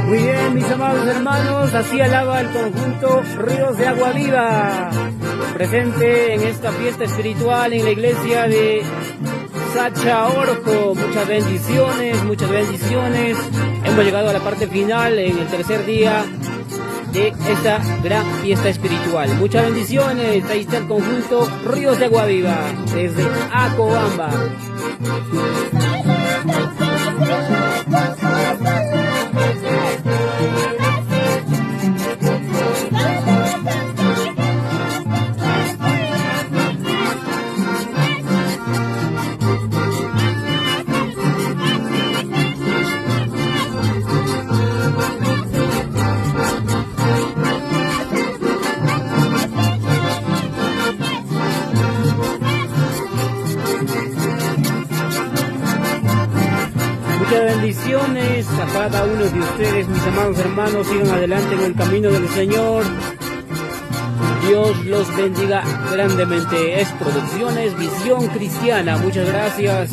Muy bien, mis amados hermanos, así alaba el conjunto Ríos de Agua Viva, presente en esta fiesta espiritual en la iglesia de Sacha Orco. Muchas bendiciones, muchas bendiciones. Hemos llegado a la parte final en el tercer día de esta gran fiesta espiritual. Muchas bendiciones. Ahí está el conjunto Ríos de Agua Viva desde Acobamba. Muchas bendiciones a cada uno de ustedes, mis amados hermanos. Sigan adelante en el camino del Señor. Dios los bendiga grandemente. Es Producciones Visión Cristiana. Muchas gracias.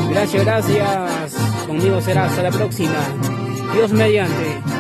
Gracias. Conmigo será hasta la próxima. Dios mediante.